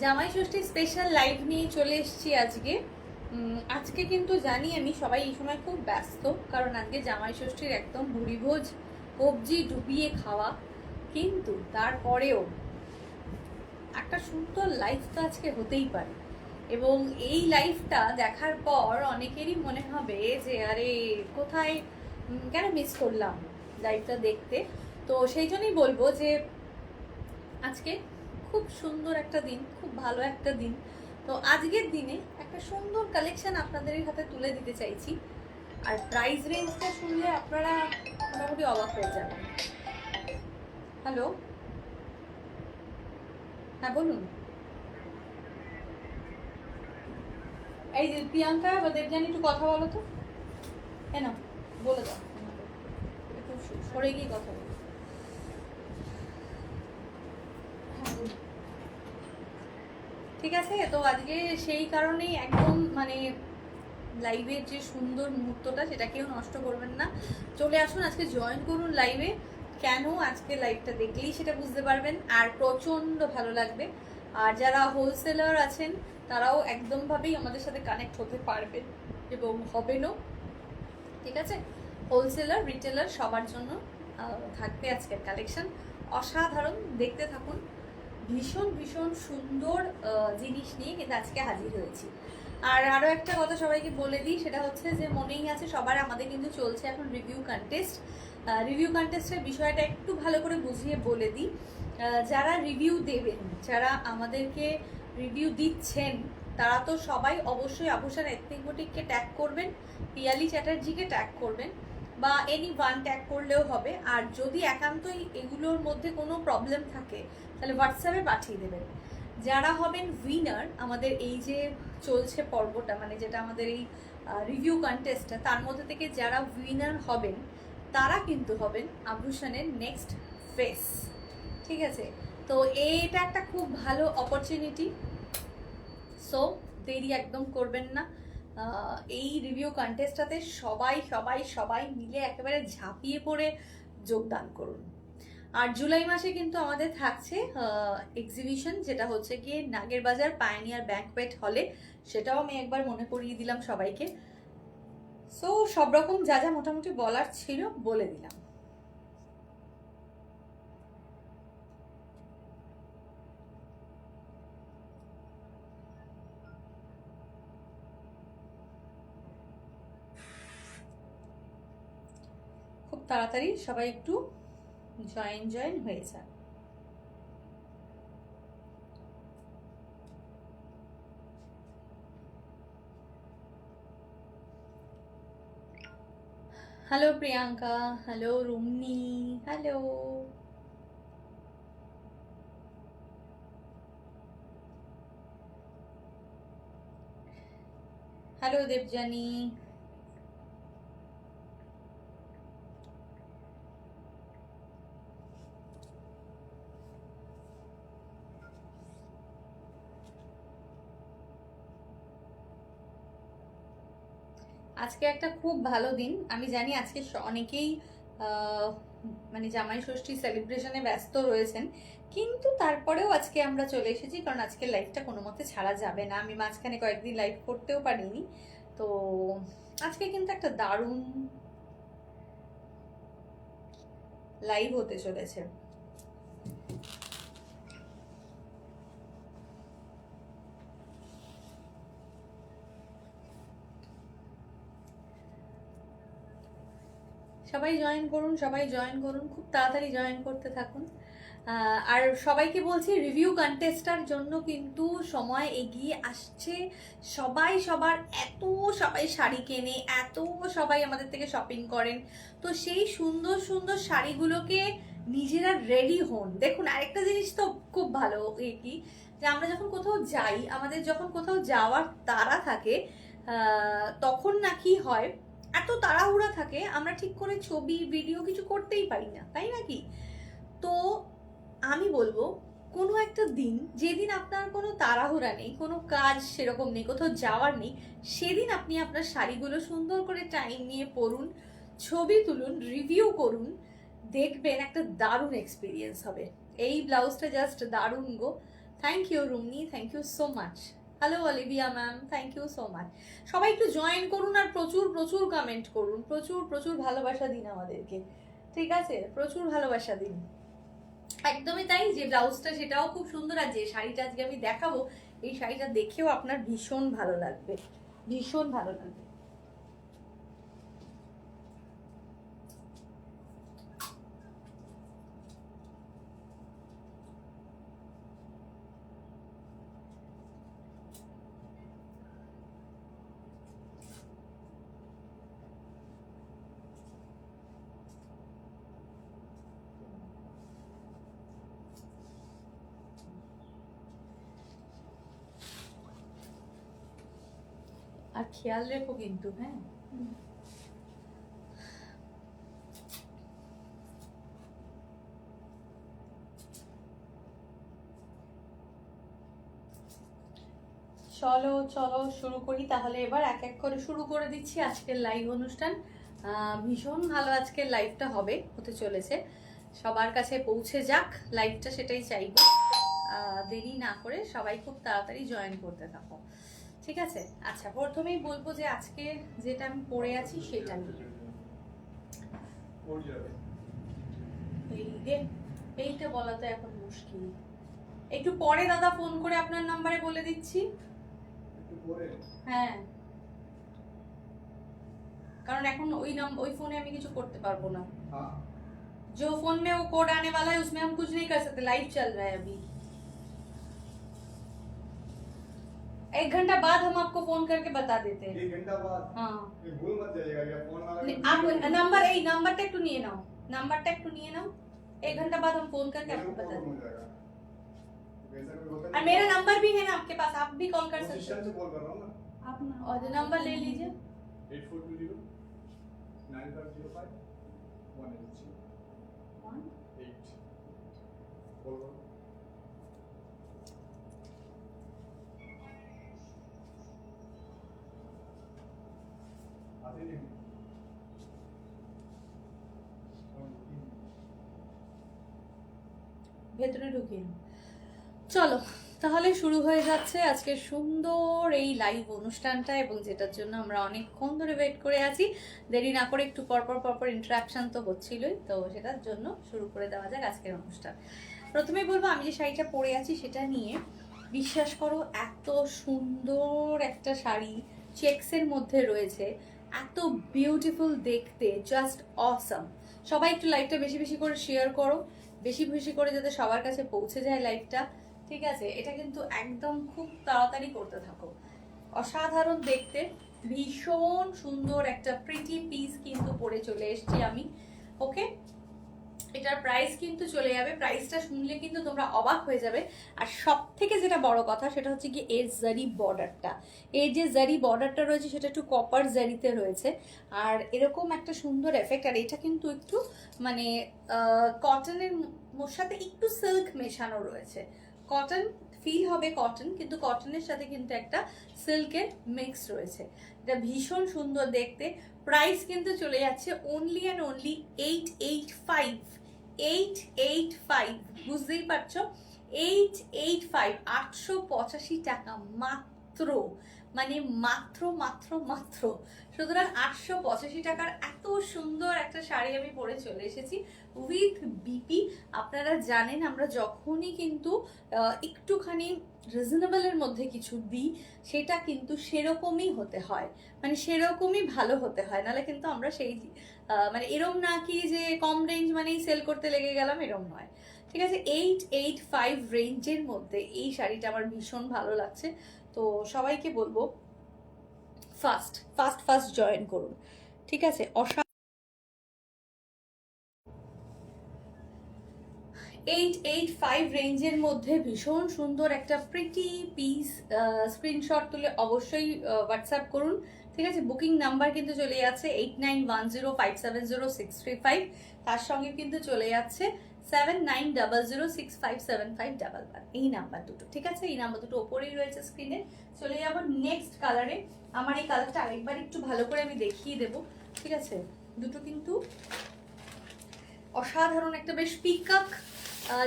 জামাই ষষ্ঠী special live নিয়ে চলে এসেছি আজকে। আজকে কিন্তু জানি আমি সবাই এই সময় খুব ব্যস্ত, কারণ আজকে জামাই ষষ্ঠীর একদম ভুরিভোজ, কবজি ডুবিয়ে খাওয়া। কিন্তু তারপরেও একটা সুন্দর লাইফ তো আজকে হতেই পারে, এবং এই লাইফটা দেখার পর অনেকেরই মনে হবে যে আরে কোথায়, কেন মিস করলাম লাইফটা দেখতে। তো সেই জন্যই বলবো যে আজকে খুব সুন্দর একটা দিন, খুব ভালো একটা দিন। তো আজকের দিনে একটা সুন্দর কালেকশন আপনাদের হাতে তুলে দিতে চাইছি, আর প্রাইস রেঞ্জটা শুনলে আপনারা মোটামুটি অবাক হয়ে যাবেন। হ্যালো, হ্যাঁ বলুন। এই যে প্রিয়াঙ্কা বা দেবজানি, একটু কথা বলো তো। কেন বলে দাও, একটু সরে গিয়ে কথা বলো। ঠিক আছে, তো আজকে সেই কারণেই একদম মানে লাইভের যে সুন্দর মুহূর্তটা সেটা কেউ নষ্ট করবেন না। চলে আসুন, আজকে জয়েন করুন লাইভে। কেন আজকে লাইভটা দেখলেই সেটা বুঝতে পারবেন, আর প্রচণ্ড ভালো লাগবে। আর যারা হোলসেলার আছেন তারাও একদমভাবেই আমাদের সাথে কানেক্ট হতে পারবেন এবং হবেনও। ঠিক আছে, হোলসেলার রিটেলার সবার জন্য থাকবে আজকের কালেকশন। অসাধারণ, দেখতে থাকুন। ভীষণ ভীষণ সুন্দর জিনিস নিয়ে কিন্তু আজকে হাজির হয়েছি। আর আরও একটা কথা সবাইকে বলে দিই, সেটা হচ্ছে যে মনেই আছে সবার, আমাদের কিন্তু চলছে এখন রিভিউ কন্টেস্ট। রিভিউ কন্টেস্টের বিষয়টা একটু ভালো করে বুঝিয়ে বলে দিই। যারা রিভিউ দেবেন, যারা আমাদেরকে রিভিউ দিচ্ছেন, তারা তো সবাই অবশ্যই আভূষণ এথনিক বুটিককে ট্যাগ করবেন, পিয়ালি চ্যাটার্জিকে ট্যাগ করবেন, বা এনি ওয়ান ট্যাগ করলেও হবে। আর যদি একান্তই এগুলোর মধ্যে কোনো প্রবলেম থাকে তাহলে হোয়াটসঅ্যাপে পাঠিয়ে দেবেন। যারা হবেন উইনার আমাদের এই যে চলছে পর্বটা, মানে যেটা আমাদের এই রিভিউ কন্টেস্টটা, তার মধ্যে থেকে যারা উইনার হবেন তারা কিন্তু হবেন আভূষণের নেক্সট ফেস। ঠিক আছে, তো এটা একটা খুব ভালো অপরচুনিটি। সো দেরি একদম করবেন না। এই রিভিউ কন্টেস্টটাতে সবাই সবাই সবাই মিলে একেবারে ঝাঁপিয়ে পড়ে যোগদান করুন। আর জুলাই মাসে কিন্তু আমাদের থাকছে এক্সিবিশন, যেটা হচ্ছে গিয়ে নাগেরবাজার পায়োনিয়ার ব্যাংকোয়েট হলে। সেটাও আমি একবার মনে করিয়ে দিলাম সবাইকে। সো সব রকম যা যা মোটামুটি বলার ছিল বলে দিলাম। খুব তাড়াতাড়ি সবাই একটু জয়েন হয়ে যান। Hello Priyanka, hello Rumni, hello. Hello Debjani. আজকে একটা খুব ভালো দিন। আমি জানি আজকে অনেকেই মানে জামাই ষষ্ঠী সেলিব্রেশনে ব্যস্ত রয়েছেন, কিন্তু তারপরেও আজকে আমরা চলে এসেছি, কারণ আজকে লাইভটা কোনো মতে ছাড়া যাবে না। আমি মাঝখানে কয়েকদিন লাইভ করতেও পারিনি, তো আজকে কিন্তু একটা দারুণ লাইভ হতে চলেছে। সবাই জয়েন করুন, সবাই জয়েন করুন, খুব তাড়াতাড়ি জয়েন করতে থাকুন। আর সবাইকে বলছি, রিভিউ কন্টেস্টার জন্য কিন্তু সময় এগিয়ে আসছে। সবাই সবার সবাই শাড়ি কেনে, সবাই আমাদের থেকে শপিং করেন। তো সেই সুন্দর সুন্দর শাড়িগুলোকে নিজেরা রেডি হন। দেখুন, আরেকটা জিনিস তো খুব ভালো কি, যে আমরা যখন কোথাও যাই, আমাদের যখন কোথাও যাওয়ার তাড়া থাকে, তখন নাকি হয় এত তাড়াহুড়া থাকে, আমরা ঠিক করে ছবি ভিডিও কিছু করতেই পারি না, তাই নাকি? তো আমি বলবো, কোনো একটা দিন, যেদিন আপনার কোনো তাড়াহুড়া নেই, কোনো কাজ সেরকম নেই, কোথাও যাওয়ার নেই, সেদিন আপনি আপনার শাড়িগুলো সুন্দর করে টাইম নিয়ে পরুন, ছবি তুলুন, রিভিউ করুন, দেখবেন একটা দারুণ এক্সপিরিয়েন্স হবে। এই ব্লাউজটা জাস্ট দারুণ গো। Thank you Rumni, thank you so much. Hello Olivia ma'am, thank you so much. সবাই একটু জয়েন করুন আর প্রচুর প্রচুর কমেন্ট করুন, প্রচুর প্রচুর ভালোবাসা দিন আমাদেরকে, ঠিক আছে? প্রচুর ভালোবাসা দিন। একদমই তাই, যে ব্লাউজটা সেটাও খুব সুন্দর, আর যে শাড়িটা আজকে আমি দেখাবো এই শাড়িটা দেখেও আপনার ভীষণ ভালো লাগবে, ভীষণ ভালো লাগবে। আর খেয়াল রেখো কিন্তু, হ্যাঁ। চলো চলো শুরু করি তাহলে, এবার এক এক করে শুরু করে দিচ্ছি আজকের লাইভ অনুষ্ঠান। ভীষণ ভালো আজকের লাইভটা হতে চলেছে, সবার কাছে পৌঁছে যাক লাইভটা, সেটাই চাইবো। দেরি না করে সবাই খুব তাড়াতাড়ি জয়েন করতে থাকো, ঠিক আছে? আচ্ছা, প্রথমেই বলবো যে আজকে যেটা আমি পরে আছি সেটা নিয়ে। এইটা বলা তো এখন মুশকিল, একটু পরে দাদা ফোন করে আপনার নাম্বারে বলে দিচ্ছি। হ্যাঁ, কারণ এখন ওই ফোনে আমি কিছু করতে পারবো না। जो फोन में वो कोड आने वाला है उसमें हम कुछ नहीं कर सकते, लाइव चल रहा है अभी। 1 घंटा बाद हम आपको फोन करके बता देते हैं। 1 घंटा बाद? हाँ, भूल मत जाइएगा, ये फोन वाला आप नंबरটা একটু নিয়ে নাও, নাম্বারটা একটু নিয়ে नाও। 1 घंटा बाद हम फोन करके आपको बता देंगे। और मेरा नंबर भी है ना आपके पास, आप भी कॉल कर सकते हैं। से कॉल कर रहा हूं ना, आप और नंबर ले लीजिए। 8420 9505 183 18 कॉल करो। आते नहीं ভেতরে ঢুকিয়ে। চলো তাহলে শুরু হয়ে যাচ্ছে আজকের সুন্দর এই লাইভ অনুষ্ঠানটা, এবং যেটার জন্য আমরা অনেকক্ষণ ধরে ওয়েট করে আছি। দেরি না করে একটু পরপর ইন্টারাকশন তো হচ্ছিলই, তো সেটার জন্য শুরু করে দেওয়া যাক আজকের অনুষ্ঠান। প্রথমেই বলবো আমি যে শাড়িটা পরে আছি সেটা নিয়ে। বিশ্বাস করো, এত সুন্দর একটা শাড়ি চেক্সের মধ্যে রয়েছে, এত বিউটিফুল দেখতে, জাস্ট অসাম। সবাই একটু লাইভটা বেশি বেশি করে শেয়ার করো, বেশি বেশি করে যাতে সবার কাছে পৌঁছে যায় লাইভটা, ঠিক আছে? এটা কিন্তু একদম খুব তাড়াতাড়ি করতে থাকো। অসাধারণ দেখতে, ভীষণ সুন্দর একটা প্রিটি পিস কিন্তু পরে চলে এসেছি আমি। ওকে, এটার প্রাইস কিন্তু চলে যাবে, প্রাইসটা শুনলে কিন্তু তোমরা অবাক হয়ে যাবে। আর সব থেকে যেটা বড় কথা সেটা হচ্ছে কি এর জারি বর্ডারটা, এই যে জারি বর্ডারটা রয়েছে সেটা একটু কপার জারিতে রয়েছে, আর এরকম একটা সুন্দর এফেক্ট। আর এটা কিন্তু একটু মানে কটনের সাথে একটু সিল্ক মেশানো রয়েছে। কটন ফিল হবে কটন, কিন্তু কটনের সাথে কিন্তু একটা সিল্কের মিক্স রয়েছে। এটা ভীষণ সুন্দর দেখতে। প্রাইস কিন্তু চলে যাচ্ছে অনলি অ্যান্ড অনলি 885, 885, বুঝতেই পারছো? 885, 885 টাকা মাত্র, মানে মাত্র মাত্র মাত্র। সুতরাং 885 টাকার এত সুন্দর একটা শাড়ি আমি পরে চলে এসেছি উইথ বিপি। আপনারা জানেন আমরা যখনই কিন্তু একটুখানি রিজনেবলের মধ্যে কিছু দিই সেটা কিন্তু সেরকমই হতে হয়, মানে সেরকমই ভালো হতে হয়, নাহলে কিন্তু আমরা সেই মানে এরম না কি যে কম রেঞ্জ মানেই সেল করতে লেগে গেলাম, এরম নয়, ঠিক আছে? 885 রেঞ্জের মধ্যে এই শাড়িটা আমার ভীষণ ভালো লাগছে। তো সবাইকে বলবো ফাস্ট জয়েন করুন, ঠিক আছে? 885 রেঞ্জের মধ্যে ভীষণ সুন্দর একটা প্রিটি পিস। স্ক্রিনশট তুলে অবশ্যই হোয়াটসঅ্যাপ করুন, ঠিক আছে? বুকিং নাম্বার কিন্তু চলে যাচ্ছে 8910570635, তার সঙ্গে কিন্তু চলে যাচ্ছে 7900657511, এই নাম্বার দুটো, ঠিক আছে? এই নাম্বার দুটো ওপরেই রয়েছে স্ক্রিনে। চলে যাবো নেক্সট কালারে। আমার এই কালারটা আরেকবার একটু ভালো করে আমি দেখিয়ে দেবো, ঠিক আছে? দুটো কিন্তু অসাধারণ একটা বেশ পিকক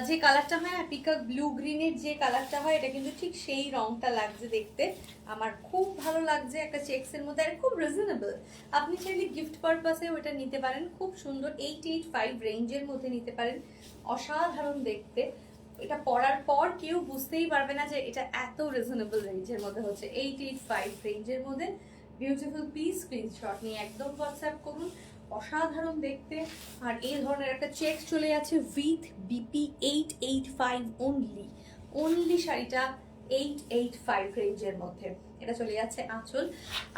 যে কালারটা হয় না পিকক ব্লু গ্রিনের যে কালারটা হয়, এটা কিন্তু ঠিক সেই রংটা লাগছে দেখতে। আমার খুব ভালো লাগছে, একটা চেক্সের মধ্যে, আর খুব রিজনেবল। আপনি চাইলে গিফট পারপাসে ওটা নিতে পারেন, খুব সুন্দর। 885 রেঞ্জের মধ্যে নিতে পারেন, অসাধারণ দেখতে। এটা পরার পর কেউ বুঝতেই পারবে না যে এটা এত রিজনেবল রেঞ্জের মধ্যে হচ্ছে। 885 রেঞ্জের মধ্যে বিউটিফুল পিস, স্ক্রিনশট নিয়ে একদম হোয়াটসঅ্যাপ করুন। অসাধারণ দেখতে। আর এই ধরনের একটা চেক চলে যাচ্ছে উইথ বিপি 885 অনলি শাড়িটা 885 রেঞ্জের মধ্যে। এটা চলে যাচ্ছে আঁচল।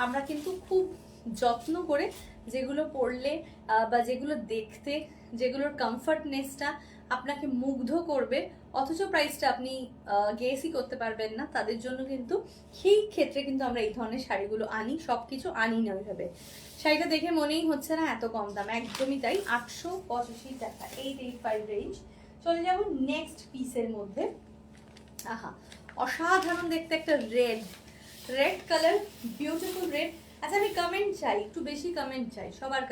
আমরা কিন্তু খুব যত্ন করে যেগুলো পরলে বা যেগুলো দেখতে, যেগুলোর কমফর্টনেসটা আপনাকে মুগ্ধ করবে, অথচ প্রাইসটা আপনি গেসই করতে পারবেন না, তাদের জন্য কিন্তু সেই ক্ষেত্রে কিন্তু আমরা এই ধরনের শাড়িগুলো আনি। সব কিছু আনি না ওইভাবে। শাড়িটা দেখে মনেই হচ্ছে না এত কম দাম, একদমই তাই। 885 টাকা, 885 রেঞ্জ। চলে যাব নেক্সট পিসের মধ্যে। আহা, অসাধারণ দেখতে একটা রেড কালার, বিউটিফুল রেড। আচ্ছা, আমি কমেন্ট চাই, একটু বেশি কমেন্ট চাই সবার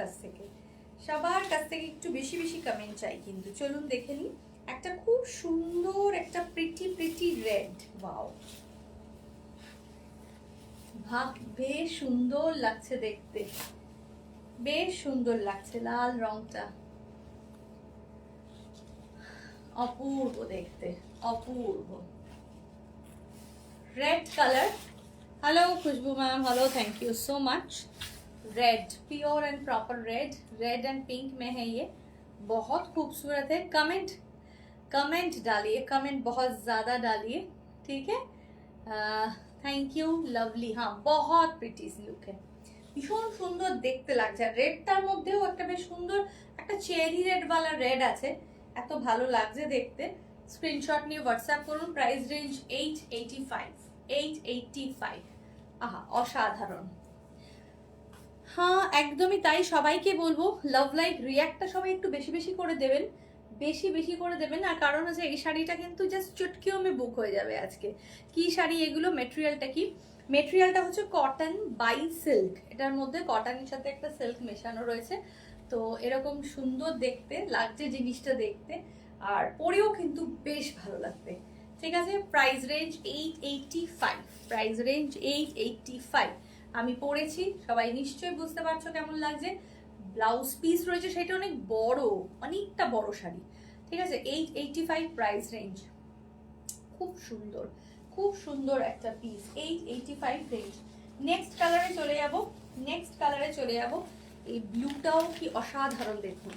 কাছ থেকে একটু বেশি বেশি কমেন্ট চাই কিন্তু। চলুন দেখে নিই। একটা খুব সুন্দর একটা প্রিটি রেড। ওয়াও, বেশ সুন্দর লাগছে দেখতে, বেশ সুন্দর লাগছে। লাল রংটা অপূর্ব দেখতে, অপূর্ব। Red colour. Hello Khushboo ma'am, hello, thank you so much. Red, pure and proper red and pink में है ये, बहुत खूबसूरत है। कमेंट डालिए, कमेंट बहुत ज़्यादा डालिए, ठीक है। Thank you lovely. हाँ, बहुत प्रिटी लुक है, ভীষণ সুন্দর দেখতে লাগছে। রেডটার মধ্যেও একটা বেশ সুন্দর একটা চেরি রেড वाला রেড আছে, এত ভালো লাগছে দেখতে। স্ক্রিনশট নিয়ে হোয়াটসঅ্যাপ করুন। Price range 885। আহা, অসাধারণ। হ্যাঁ, একদমই তাই। সবাইকে বলবো লাভ লাইক রিয়াক্টটা সবাই একটু বেশি বেশি করে দেবেন, বেশি বেশি করে দেবেন। আর কারণ হচ্ছে এই শাড়িটা কিন্তু জাস্ট চুটকিও মে বুক হয়ে যাবে আজকে। কি শাড়ি এগুলো, মেটেরিয়ালটা কি? মেটেরিয়ালটা হচ্ছে কটন বাই সিল্ক। এটার মধ্যে কটনের সাথে একটা সিল্ক মেশানো রয়েছে। তো এরকম সুন্দর দেখতে লাগছে জিনিসটা দেখতে, আর পরেও কিন্তু বেশ ভালো লাগবে। ঠিক আছে, প্রাইস রেঞ্জ 885। Price range 885। আমি পরেছি, সবাই নিশ্চয়ই বুঝতে পারছো কেমন লাগছে। ব্লাউজ পিস রয়েছে, সেটা অনেক বড়, অনেকটা বড় শাড়ি। ঠিক আছে, 885 প্রাইস রেঞ্জ। খুব সুন্দর, খুব সুন্দর একটা পিস, 885 রেঞ্জ। নেক্সট কালারে চলে যাব। এই ব্লুটাও কি অসাধারণ, দেখুন।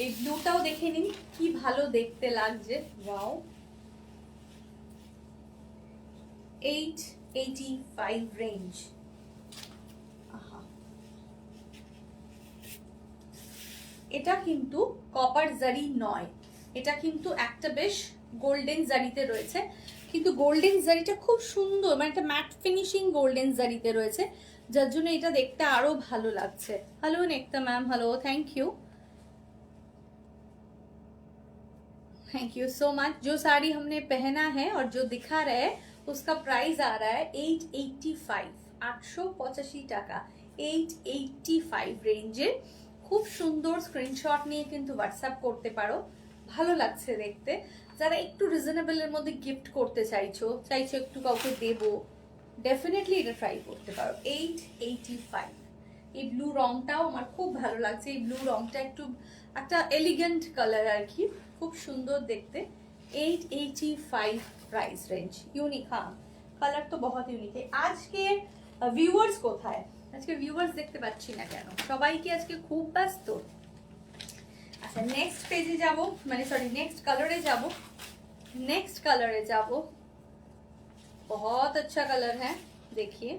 এই ব্লুটাও দেখে নিন, কি ভালো দেখতে লাগছে। Wow, 885 range. আহা, এটা কিন্তু কপার জারি নয়, এটা কিন্তু একটা বেশ গোল্ডেন জারিতে রয়েছে। কিন্তু গোল্ডেন জারিটা খুব সুন্দর, মানে একটা ম্যাট ফিনিশিং গোল্ডেন জারিতে রয়েছে, যার জন্য এটা দেখতে আরো ভালো লাগছে। Hello Nekta ma'am, hello, thank you so much. जो साड़ी हमने पहना है और जो दिखा रहे हैं उसका प्राइस आ रहा है 885, 885 টাকা, 885 রেঞ্জে। খুব সুন্দর। স্ক্রিনশট নিয়ে কিন্তু হোয়াটসঅ্যাপ করতে পারো, ভালো লাগছে দেখতে। যারা একটু রিজনেবলের মধ্যে গিফট করতে চাইছো একটু কাউকে দেবো, ডেফিনেটলি এটা ট্রাই করতে পারো। 885। এই ব্লু রংটাও আমার খুব ভালো লাগছে। এই ব্লু রংটা একটু একটা এলিগেন্ট কালার আর কি, খুব সুন্দর দেখতে। 885 প্রাইস রেঞ্জ। ইউনিক, হ্যাঁ, কালার তো বহুত ইউনিক। আজকে ভিউয়ার্স কোথায়? আজকে ভিউয়ার্স দেখতে পাচ্ছি না কেন? সবাই কি আজকে খুব ব্যস্ত? আচ্ছা, নেক্সট পেজে যাব, মানে সরি नेक्स्ट कलरे যাব। बहुत अच्छा कलर है, देखिए।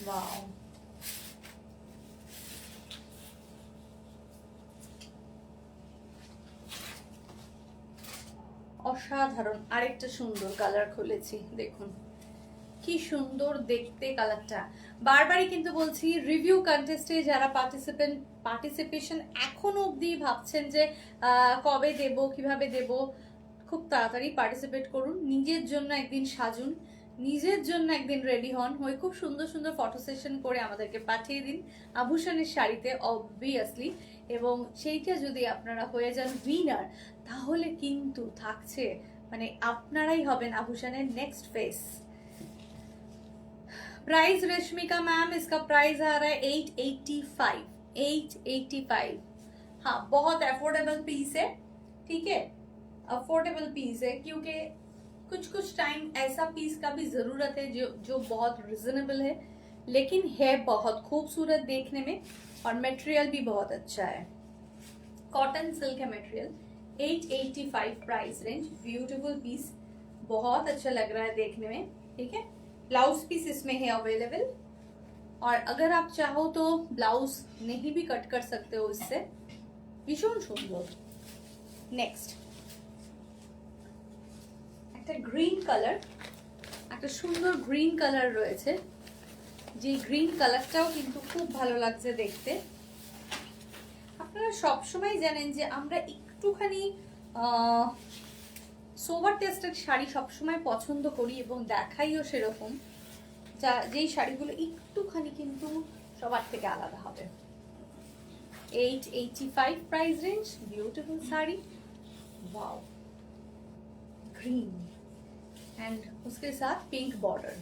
वाओ, অসাধারণ। আরেকটা সুন্দর কালার খুলেছি, দেখুন কি সুন্দর দেখতে কালারটা। বারবারই কিন্তু বলছি, রিভিউ কন্টেস্টে যারা পার্টিসিপেশন এখনো অবধি ভাবছেন যে কবে দেব, কিভাবে দেব, খুব তাড়াতাড়ি পার্টিসিপেট করুন। নিজের জন্য একদিন সাজুন, নিজের জন্য একদিন রেডি হন, হয়ে খুব সুন্দর সুন্দর ফটো সেশন করে আমাদেরকে পাঠিয়ে দিন আভূষণের শাড়িতে অবভিয়াসলি। এবং সেইটা যদি আপনারা হয়ে যান উইনার, তাহলে কিন্তু থাকছে মানে আপনারাই হবেন আভূষণের next face. Price Rashmika ma'am, इसका प्राइस आ रहा है 885। 885, हाँ बहुत अफोर्डेबल पीस है, ठीक है अफोर्डेबल पीस है, क्योंकि कुछ कुछ टाइम ऐसा पीस का भी जरूरत है जो बहुत रिजनेबल है, लेकिन है बहुत खूबसूरत देखने में और मटेरियल भी बहुत अच्छा है। कॉटन सिल्क है material. 885 price range, beautiful piece, बहुत अच्छा लग रहा है देखने में, ठीक है। ब्लाउज पीस इसमें है अवेलेबल, और अगर आप चाहो तो ब्लाउज नहीं भी कट कर सकते हो इससे, भीषण सुंदर। नेक्स्ट একটা গ্রিন কালার, একটা সুন্দর গ্রিন কালার রয়েছে, যে গ্রিন কালারটাও কিন্তু খুব ভালো লাগছে দেখতে। আপনারা সবসময় জানেন যে আমরা একটুখানি সোভার টেস্টেড শাড়ি সবসময় পছন্দ করি এবং দেখাইও সেরকম, যেই শাড়িগুলো একটুখানি কিন্তু সবার থেকে আলাদা হবে। 885 price range, beautiful sari, wow green and उसके साथ पिंक बॉर्डर,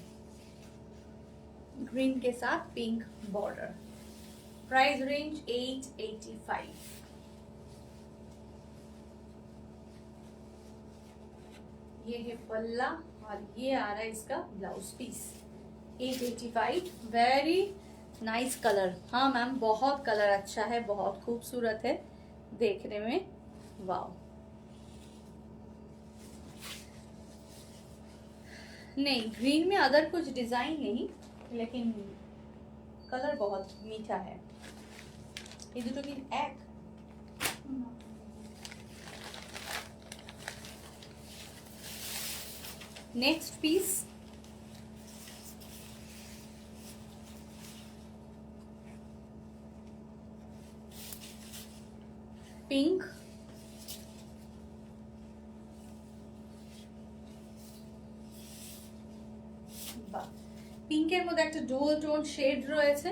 ग्रीन के साथ पिंक बॉर्डर। Price range 885। ये है पल्ला और ये आ रहा है इसका blouse piece. 885, very nice colour. हाँ मैम बहुत कलर अच्छा है, बहुत खूबसूरत है देखने में, वाव। नहीं ग्रीन में अदर कुछ डिजाइन नहीं, लेकिन कलर बहुत मीठा है। ये दुटो की एक नेक्स्ट पीस, पिंक, পিঙ্কের মধ্যে একটা ডুয়াল টোন শেড রয়েছে,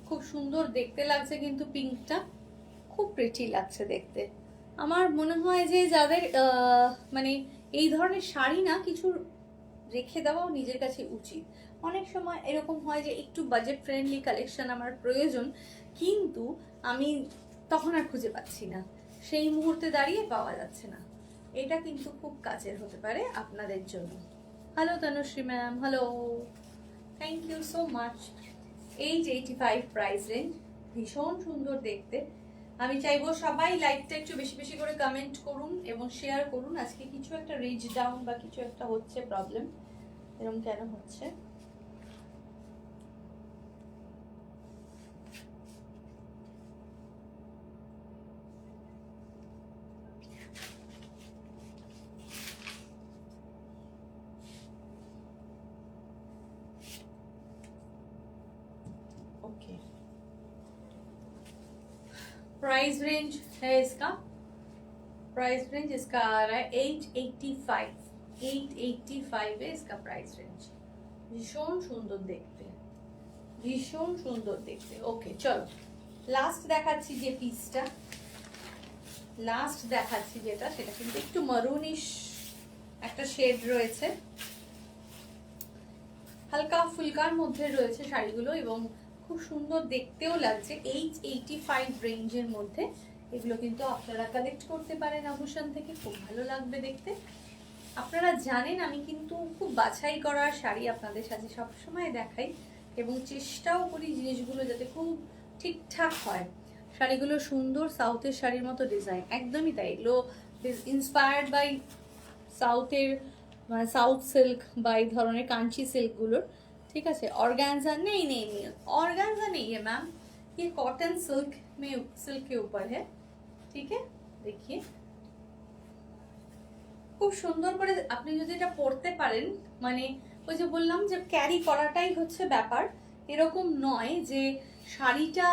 খুব সুন্দর দেখতে লাগছে, কিন্তু পিঙ্কটা খুব প্রিটি লাগছে দেখতে। আমার মনে হয় যে যাদের মানে এই ধরনের শাড়ি না কিছু রেখে দেওয়াও নিজের কাছে উচিত। অনেক সময় এরকম হয় যে একটু বাজেট ফ্রেন্ডলি কালেকশন আমার প্রয়োজন, কিন্তু আমি তখন আর খুঁজে পাচ্ছি না, সেই মুহূর্তে দাঁড়িয়ে পাওয়া যাচ্ছে না। এটা কিন্তু খুব কাজের হতে পারে আপনাদের জন্য। Hello Tanushree ma'am, hello, thank you so much. 885 price range, ভীষণ সুন্দর দেখতে। আমি চাইবো সবাই লাইকটা একটু বেশি বেশি করে কমেন্ট করুন এবং শেয়ার করুন। আজকে কিছু একটা রিচ ডাউন বা কিছু একটা হচ্ছে প্রবলেম, এরকম কেন হচ্ছে? ओके, प्राइस रेंज है इसका, प्राइस रेंज इसका आ रहा है 885। 885 है इसका प्राइस रेंज। भीषण सुंदर देखते, भीषण सुंदर देखते। ओके चलो लास्ट দেখাচ্ছি যে পিসটা, লাস্ট দেখাচ্ছি যেটা, সেটা কিন্তু একটু মারুনিশ একটা শেড রয়েছে, হালকা ফুলকার মধ্যে রয়েছে শাড়িগুলো এবং খুব সুন্দর দেখতেও লাগছে। 885 রেঞ্জের মধ্যে এগুলো কিন্তু আপনারা কালেক্ট করতে পারেন আভূষণ থেকে, খুব ভালো লাগবে দেখতে। আপনারা জানেন আমি কিন্তু খুব বাছাই করা শাড়ি আপনাদের সাথে সবসময় দেখাই এবং চেষ্টাও করি জিনিসগুলো যাতে খুব ঠিকঠাক হয়। শাড়িগুলো সুন্দর, সাউথের শাড়ির মতো ডিজাইন, একদমই তাই। এগুলো ইন্সপায়ার্ড বাই সাউথের, সাউথ সিল্ক বা এই ধরনের কাঞ্চি সিল্কগুলোর, ठीक है। ऑर्गेन्जा नहीं नहीं नहीं, ऑर्गेन्जा नहीं है मैम, ये कॉटन सिल्क में, सिल्क के ऊपर है, ठीक है। देखिए খুব সুন্দর করে আপনি যদি এটা পরতে পারেন, মানে ওই যে বললাম যে ক্যারি করাটাই হচ্ছে ব্যাপার। এরকম নয় যে শাড়িটা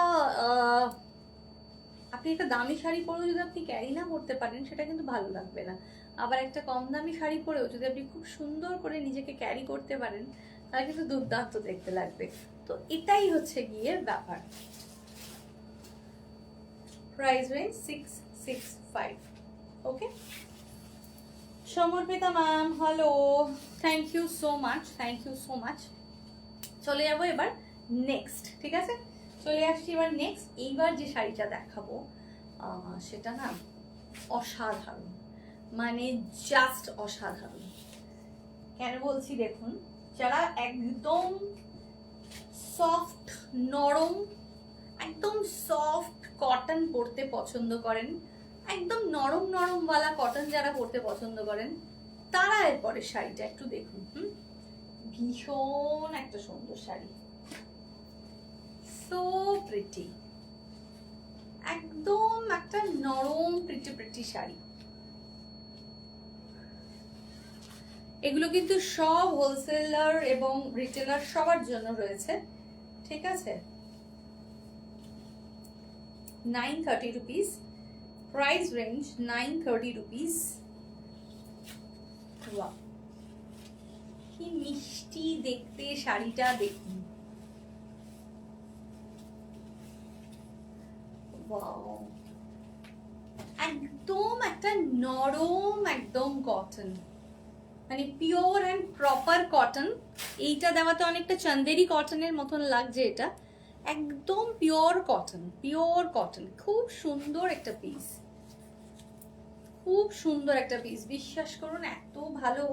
আপনি একটা দামি শাড়ি পরেও যদি আপনি ক্যারি না করতে পারেন সেটা কিন্তু ভালো লাগবে না। আবার একটা কম দামি শাড়ি পরেও যদি আপনি খুব সুন্দর করে নিজেকে ক্যারি করতে পারেন তাহলে কিন্তু দুর্দান্ত দেখতে লাগবে। তো এটাই হচ্ছে গিয়ে ব্যাপার। Price range 665। Okay, Samarpita ma'am hello, thank you so much, thank you so much. চলে যাবো এবার নেক্সট, ঠিক আছে? চলে আসছি এবার নেক্সট। এইবার যে শাড়িটা দেখাবো সেটা না অসাধারণ, মানে জাস্ট অসাধারণ। কেন বলছি দেখুন, যারা একদম সফট নরম, একদম সফট কটন পরতে পছন্দ করেন, একদম নরম নরমওয়ালা কটন যারা পরতে পছন্দ করেন, তারা এরপরে শাড়িটা একটু দেখুন। ভীষণ একটা সুন্দর শাড়ি, সো প্রিটি, একদম একটা নরম প্রিটি শাড়ি। এগুলো কিন্তু সব হোলসেলার এবং রিটেলার সবার জন্য রয়েছে, ঠিক আছে? 930 rupees, price range 930 rupees। Wow, কি মিষ্টি দেখতে শাড়িটা, দেখুন। ওয়াও, একদম একটা নরম একদম কটন, মানে পিওর অ্যান্ড প্রপার কটন। এইটা দেওয়াতে অনেকটা চন্দেরি কটনের মতন লাগছে, এটা একদম পিওর কটন, পিওর কটন। খুব সুন্দর একটা পিস, খুব সুন্দর একটা পিস, বিশ্বাস করুন এত ভালো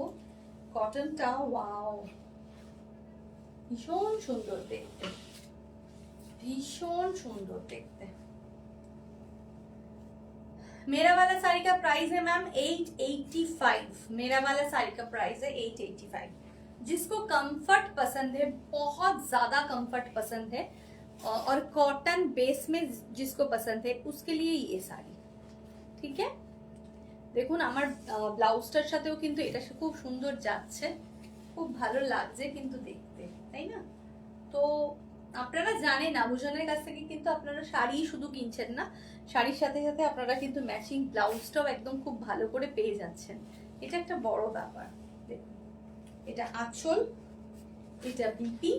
কটনটা। ওয়াও, ভীষণ সুন্দর দেখতে, ভীষণ সুন্দর দেখতে। मेरा वाला साड़ी का प्राइस है मैम 885। मेरा वाला साड़ी का प्राइस है 885। जिसको कंफर्ट पसंद है, बहुत ज्यादा कंफर्ट पसंद है, और कॉटन बेस में जिसको पसंद है उसके लिए ये साड़ी, ठीक है? দেখুন আমার ব্লাউজটার সাথেও কিন্তু এটা খুব সুন্দর যাচ্ছে, খুব ভালো লাগছে কিন্তু দেখতে, তাই না? তো আপনারা জানেন আভূষণের কাছ থেকে কিন্তু আপনারা শাড়ি শুধু কিনছেন না, শাড়ির সাথে সাথে আপনারা কিন্তু ম্যাচিং ব্লাউজটাও একদম খুব ভালো করে পেয়ে যাচ্ছেন। এটা একটা বড় ব্যাপার। দেখুন, এটা আঁচল, এটা BP.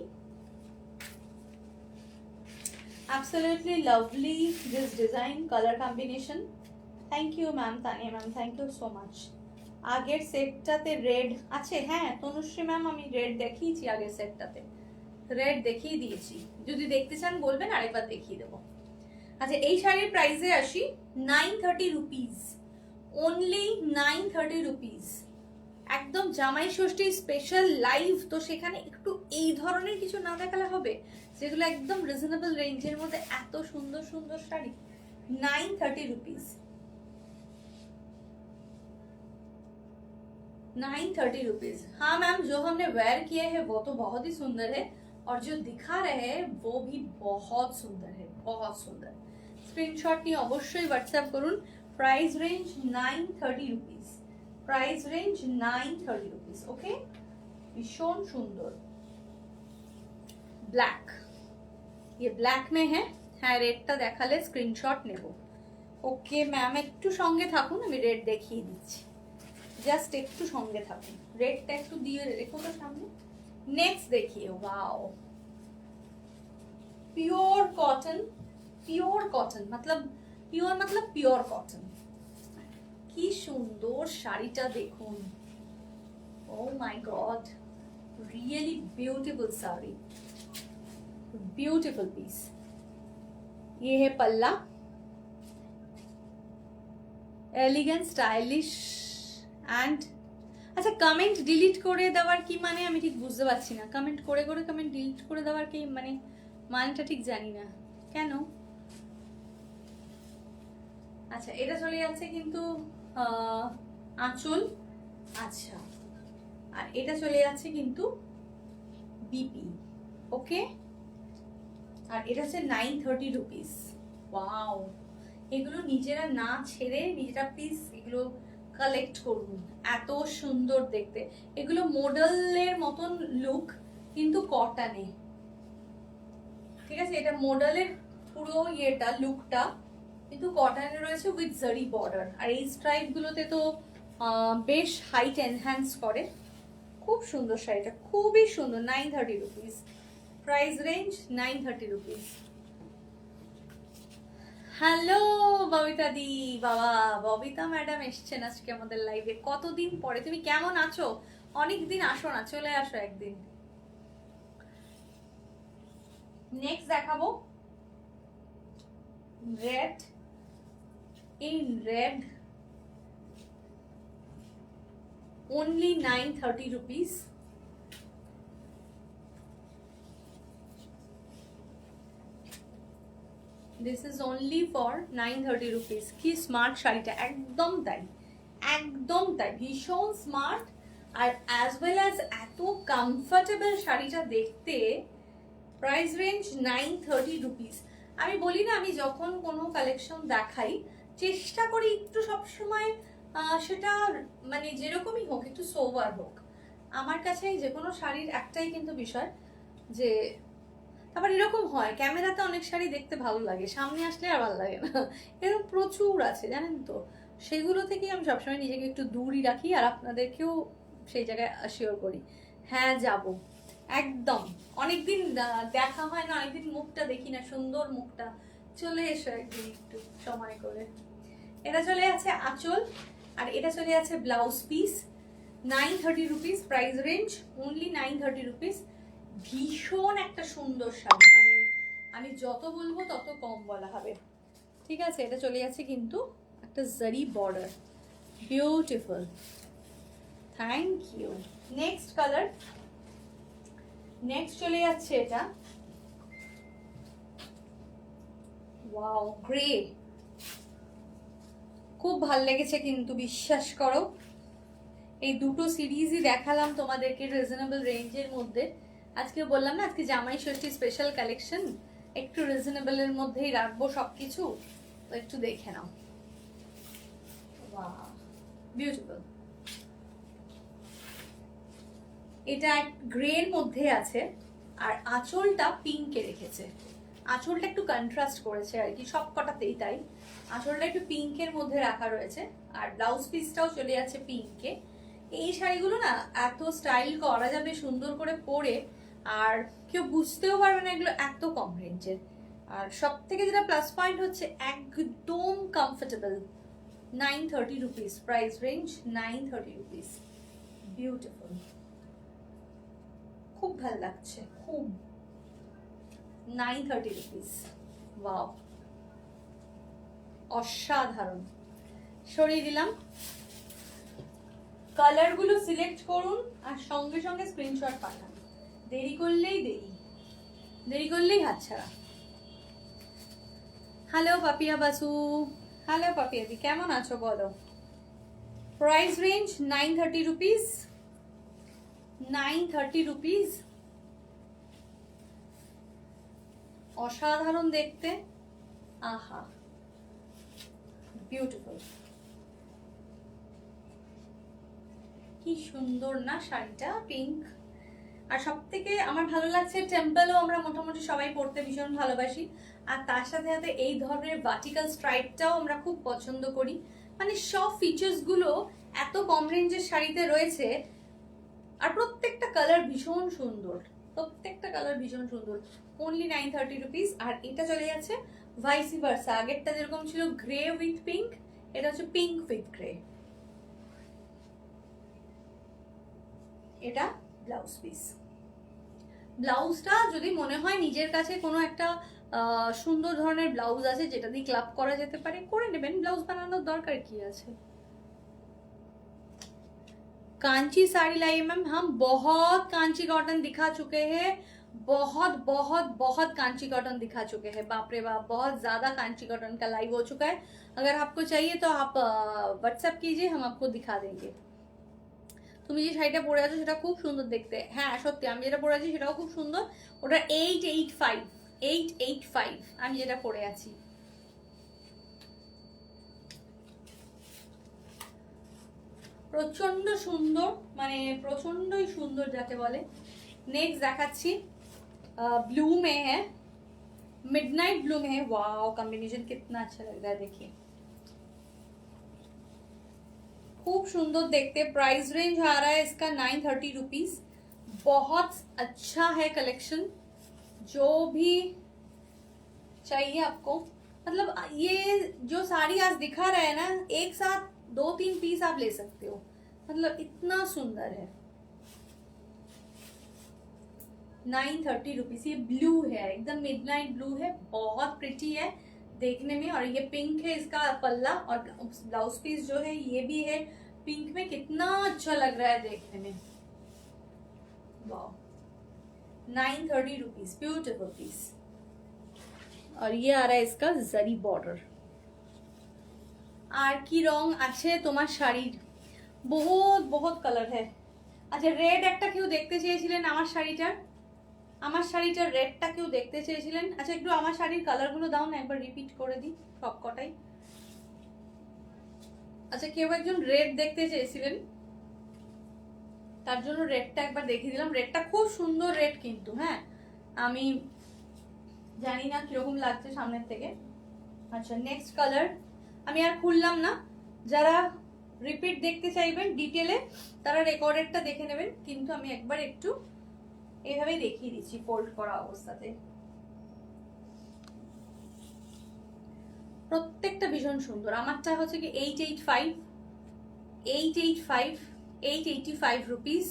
Absolutely lovely this design, color combination. Thank you ma'am, Tania ma'am, thank you so much. আগের সেটটাতে রেড আছে, হ্যাঁ তনুশ্রী ম্যাম, আমি রেড দেখিয়েছি আগের সেটটাতে, রেড দেখিয়ে দিয়েছি। যদি দেখতে চান বলবেন, আরেকবার দেখিয়ে দেবো। আচ্ছা, এই শাড়ির প্রাইসে আসি। 930 রুপিস, অনলি 930 রুপিস। একদম জামাই ষষ্ঠী স্পেশাল লাইভ, তো সেখানে একটু এই ধরনের কিছু না দেখালে হবে, যেগুলো একদম রিজনেবল রেঞ্জের মধ্যে এত সুন্দর সুন্দর শাড়ি। 930 rupees, 930 rupees. हाँ मैम, जो हमने वेयर किए हैं वो तो बहुत ही सुंदर है, और जो दिखा रहे हैं वो भी बहुत सुंदर है, बहुत सुंदर। स्क्रीनशॉट নিয়ে অবশ্যই হোয়াটসঅ্যাপ করুন। Price range 930 rupees, price range 930 rupees. Okay, भीषण सुंदर ब्लैक, ये ब्लैक में है। হ্যাঁ, রেডটা দেখালে স্ক্রিনশট নেব। ওকে ম্যাম, একটু সঙ্গে থাকুন, আমি রেড দেখিয়ে দিচ্ছি, জাস্ট একটু সঙ্গে থাকুন। রেডটা একটু দিয়ে রেখো তো সামনে। নেক্সট দেখিয়ে, wow, pure cotton, pure cotton मतलब प्योर मतलब प्योर कॉटन। কি সুন্দর শাড়িটা দেখুন, oh my god, really beautiful sari, beautiful piece. ये है पल्ला, एलिगेंट स्टाइलिश एंड। আচ্ছা, কমেন্ট ডিলিট করে দেওয়ার কি মানে আমি ঠিক বুঝতে পারছি না। কমেন্ট করে করে কমেন্ট ডিলিট করে দেওয়ার কি মানে, মানেটা ঠিক জানি না কেন। আচ্ছা, এটা চলে যাচ্ছে কিন্তু আঁচল। আচ্ছা, আর এটা চলে যাচ্ছে কিন্তু বিপি। ওকে, আর এটা হচ্ছে 930 রুপিস। ওয়াও, এগুলো নিজেরা না ছেড়ে নিজেরা প্লিজ এগুলো কালেক্ট করুন, এত সুন্দর দেখতে। এগুলো মডেলের মতন লুক কিন্তু কটনে, ঠিক আছে? এটা মডেলের পুরো ইয়েটা লুকটা কিন্তু কটনে রয়েছে উইথ জারি বর্ডার, আর এই স্ট্রাইপ গুলোতে তো বেশ হাইট এনহ্যান্স করে। খুব সুন্দর শাড়িটা, খুবই সুন্দর। 930 rupees price range, 930 rupees. Hello Babita দি, বাবা ববিতা ম্যাডাম এসছেন আজকে আমাদের লাইভে। কতদিন পরে, তুমি কেমন আছো? অনেকদিন আসো না, চলে আসো একদিন। নেক্সট দেখাবো red, in red, only 930 rupees. This is only for 930 rupees. কি স্মার্ট শাড়িটা, একদম তাই, একদম তাই, ভীষণ স্মার্ট। আর অ্যাজ ওয়েল অ্যাজ এত কমফর্টেবল শাড়িটা দেখতে। Price range 930 rupees. আমি বলি না, আমি যখন কোনো কালেকশন দেখাই চেষ্টা করি একটু সবসময় সেটা মানে যেরকমই হোক একটু সোভার হোক। আমার কাছে যে কোনো শাড়ির একটাই কিন্তু বিষয় যে, আবার এরকম হয় ক্যামেরাতে অনেক শাড়ি দেখতে ভালো লাগে, সামনে আসলে আর ভালো লাগে না, এরকম প্রচুর আছে জানেন তো। সেগুলো থেকে আমি সবসময় নিজেকে একটু দূরই রাখি, আর আপনাদেরকেও সেই জায়গায় অ্যাসিওর করি হ্যাঁ যাব। একদম, অনেকদিন দেখা হয় না, অনেকদিন মুখটা দেখি না, সুন্দর মুখটা। চলে এসো একদিন একটু সময় করে। এটা চলে আছে আঁচল, আর এটা চলে আছে blouse piece. 930 rupees price range, only 930 rupees. ভীষণ একটা সুন্দর শাড়ি, মানে আমি যত বলবো তত কম বলা হবে। ঠিক আছে, এটা চলে যাচ্ছে কিন্তু একটা zari border, beautiful. Thank you. Next colour, next চলে যাচ্ছে এটা ওয়াও গ্রে। খুব ভাল লেগেছে কিন্তু, বিশ্বাস করো। এই দুটো সিরিজই দেখালাম তোমাদেরকে রিজনেবল রেঞ্জের মধ্যে। আজকে বললাম না আজকে জামাই ষষ্ঠী স্পেশাল কালেকশন, একটু রিজনেবলের মধ্যেই রাখবো সবকিছু, তো একটু দেখে নাও। Wow beautiful. এটা গ্রের মধ্যে আছে, আর আঁচলটা পিঙ্কে রেখেছে। আঁচলটা একটু কন্ট্রাস্ট করেছে আর কি, সব কটাতেই তাই। আঁচলটা একটু পিঙ্কের মধ্যে রাখা রয়েছে, আর ব্লাউজ পিসটাও চলে যাচ্ছে পিঙ্কে। এই শাড়িগুলো না এত স্টাইল করা যাবে সুন্দর করে পরে, আর কেউ বুঝতেও পারবে না এগুলো এত কম রেঞ্জের। আর সব থেকে যেটা প্লাস পয়েন্ট হচ্ছে একদম comfortable. 930 rupees price range, 930 rupees. Beautiful, খুব ভালো লাগছে খুব। 930 রুপিস, ওয়াও অসাধারণ। সরিয়ে দিলাম। কালারগুলো সিলেক্ট করুন আর সঙ্গে সঙ্গে স্ক্রিনশট পাঠান, দেরি করলেই দেরি করলেই হাতছাড়া। হ্যালো পাপিয়া বাসু, হ্যালো পাপিয়া দি, কেমন আছো বলো? Price range 930 rupees, 930 rupees. অসাধারণ দেখতে, আহা বিউটিফুল। কি সুন্দর না শাড়িটা, পিঙ্ক। আর সব থেকে আমার ভালো লাগছে, টেম্পলও আমরা মোটামুটি সবাই পরতে ভীষণ ভালোবাসি, আর তার সাথে সাথে এই ধরনের ভার্টিক্যাল স্ট্রাইপটাও আমরা খুব পছন্দ করি। মানে সব ফিচার্স গুলো এত কম রেঞ্জের শাড়িতে রয়েছে, আর প্রত্যেকটা কালার ভীষণ সুন্দর, প্রত্যেকটা কালার ভীষণ সুন্দর। Only 930 rupees. আর এটা চলে যাচ্ছে ভাইসি ভার্সা, আগেরটা যেরকম ছিল গ্রে উইথ পিঙ্ক, এটা হচ্ছে পিঙ্ক উইথ গ্রে। এটা ব্লাউজ পিস। ব্লাউজটা যদি মনে হয় নিজের কাছে কোনো একটা সুন্দর ধরনের ব্লাউজ আছে যেটা দিয়ে ক্লাব করা যেতে পারে, করে নেবেন, ব্লাউজ বানানোর দরকার কি আছে। कांची साड़ी लाई मैम, हम बहुत कांची कॉटन दिखा चुके हैं, बहुत बहुत बहुत कांची कॉटन दिखा चुके हैं, बाप रे बाप बहुत ज्यादा कांची कॉटन का लाइव हो चुका है। अगर आपको चाहिए तो आप व्हाट्सएप कीजिए, हम आपको दिखा देंगे। তুমি যে শাড়িটা পরে আছো সেটা খুব সুন্দর দেখতে, হ্যাঁ সত্যি আমি যেটা পরে আছি সেটাও খুব সুন্দর। ওটা 885 আমি যেটা পরে আছি। প্রচন্ড সুন্দর, মানে প্রচন্ডই সুন্দর যাকে বলে। নেক্সট দেখাচ্ছি ব্লু মে হ্যাঁ, मिडनाइट ब्लू में है। वाओ कॉम्बिनेशन कितना अच्छा लग रहा है, देखिए खूब सुंदर देखते। प्राइस रेंज आ रहा है इसका 930 रुपीज। बहुत अच्छा है कलेक्शन, जो भी चाहिए आपको, मतलब ये जो साड़ी आज दिखा रहा है ना, एक साथ 2-3 पीस आप ले सकते हो, मतलब इतना सुंदर है। 930 रुपीज। ये ब्लू है, एकदम मिडनाइट ब्लू है, बहुत प्रिटी है देखने में। और ये पिंक है इसका पल्ला, और ब्लाउज पीस जो है ये भी है पिंक में। कितना अच्छा लग रहा है देखने में, वाह। 930 रुपीज, ब्यूटिफुल पीस। और ये आ रहा है इसका जरी बॉर्डर। আর কি রং আছে তোমার শাড়ির? বহুত বহুত কালার है। আচ্ছা রেড একটা কেউ দেখতে চেয়েছিলেন আমার শাড়িটার রেডটা কেউ দেখতে চেয়েছিলেন। আচ্ছা একটু আমার শাড়ির কালারগুলো দাও না, একবার রিপিট করে দিই সব কটাই। আচ্ছা কেউ একজন রেড দেখতে চেয়েছিলেন, তার জন্য রেডটা একবার দেখিয়ে দিলাম। রেডটা খুব সুন্দর রেড কিন্তু, হ্যাঁ আমি জানি না কিরকম লাগছে সামনের থেকে। আচ্ছা নেক্সট কালার আমি আর খুললাম না, যারা রিপিট দেখতে চাইবেন ডিটেলে তারা রেকর্ডেডটা দেখে নেবেন, কিন্তু আমি একবার একটু এইভাবেই দেখিয়ে দিচ্ছি ফোল্ড করা অবস্থাতে। প্রত্যেকটা ভীষণ সুন্দর। আমারটা হচ্ছে কি 885 রুপিস।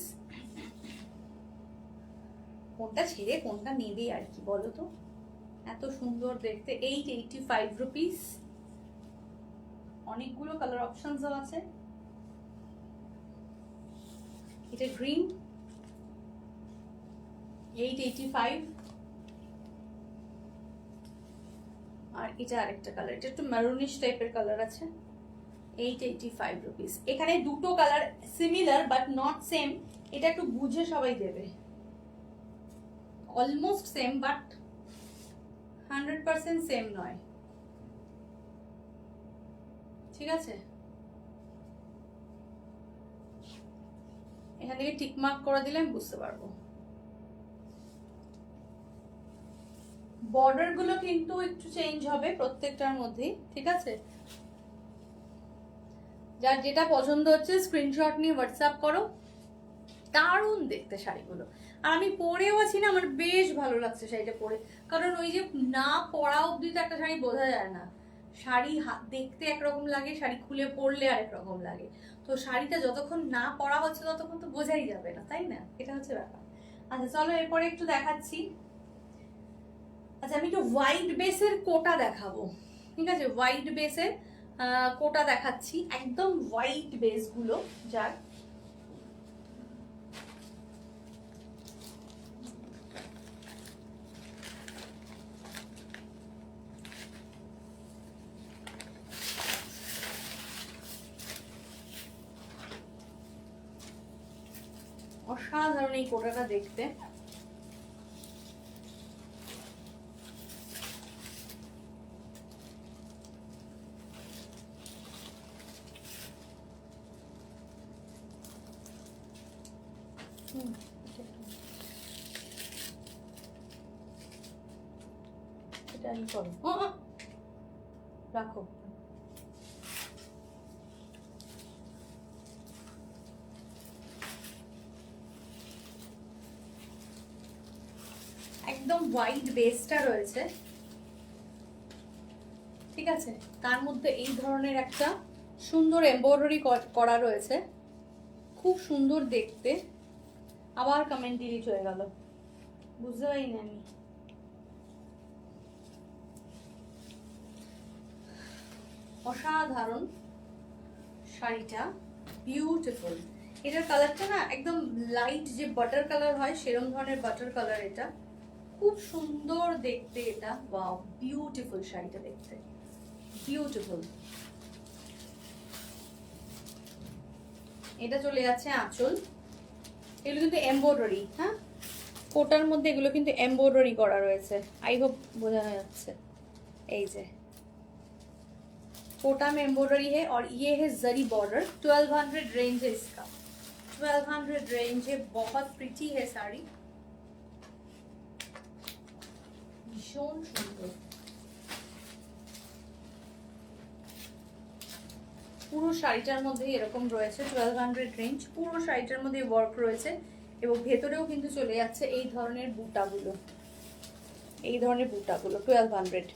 কোনটা ছেড়ে কোনটা নেবে আর কি বলো তো, এত সুন্দর দেখতে। 885 রুপিস। অনেকগুলো কালার অপশনস আছে। এটা গ্রিন, 885। আর এটা আরেকটা কালার, এটা একটু মেরুনিশ টাইপের কালার আছে, 885 রুপিস। এখানে দুটো colour similar but not same, এটা একটু বুঝে সবাই দেবে। অলমোস্ট সেম বাট 100% সেম নয়, ঠিক আছে? এখান থেকে টিক মার্ক করে দিলে আমি বুঝতে পারবো। বর্ডার গুলো কিন্তু একটু চেঞ্জ হবে প্রত্যেকটার মধ্যে, ঠিক আছে? যার যেটা পছন্দ হচ্ছে স্ক্রিনশট নিয়ে হোয়াটসঅ্যাপ করো। দারুণ দেখতে শাড়িগুলো, আর আমি পরেও আছি না, আমার বেশ ভালো লাগছে শাড়িটা পরে। কারণ ওই যে না পরা অবধি তো একটা শাড়ি বোঝা যায় না, শাড়ি দেখতে একরকম লাগে, শাড়ি খুলে পরলে আরেক রকম লাগে। তো শাড়িটা যতক্ষণ না পরা হচ্ছে ততক্ষণ তো বোঝাই যাবে না, তাই না? এটা হচ্ছে ব্যাপার। আচ্ছা চলো এরপরে একটু দেখাচ্ছি। আচ্ছা আমি একটু হোয়াইট বেসের কোটা দেখাবো, ঠিক আছে? হোয়াইট বেসের কোটা দেখাচ্ছি, একদম হোয়াইট বেস গুলো যার। অসাধারণ এই কোটাটা দেখতে। রাখো। একদম হোয়াইট বেসটা রয়েছে, ঠিক আছে? তার মধ্যে এই ধরনের একটা সুন্দর এমব্রয়ডারি করা রয়েছে, খুব সুন্দর দেখতে। আবার কমেন্ট ডিলিট হয়ে গেল, বুঝতে পারিনি আমি। অসাধারণ শাড়িটা, বিউটিফুল। এটার কালারটা না একদম লাইট যে বাটার কালার হয় সেরকম ধরনের বাটার কালার। এটা খুব সুন্দর দেখতে, এটা ওয়াও বিউটিফুল শাড়িটা দেখতে, বিউটিফুল। এটা চলে যাচ্ছে আঁচল। এগুলো কিন্তু এমব্রয়ডারি, হ্যাঁ কোটার মধ্যে এগুলো কিন্তু এমব্রয়ডারি করা রয়েছে। আই হোপ বোঝানো যাচ্ছে। এই যে कोटा में एम्ब्रॉयडरी है और ये है जरी बॉर्डर। 1200 रेंज है इसका, 1200 रेंज है। बहुत प्रिटी है साड़ी, ভীষণ সুন্দর। পুরো শাড়িটার মধ্যে এরকম রয়েছে 1200 রেঞ্জ, পুরো শাড়িটার মধ্যে ওয়ার্ক রয়েছে এবং ভেতরেও কিন্তু চলে যাচ্ছে এই ধরনের বুটাগুলো, এই ধরনের বুটাগুলো 1200।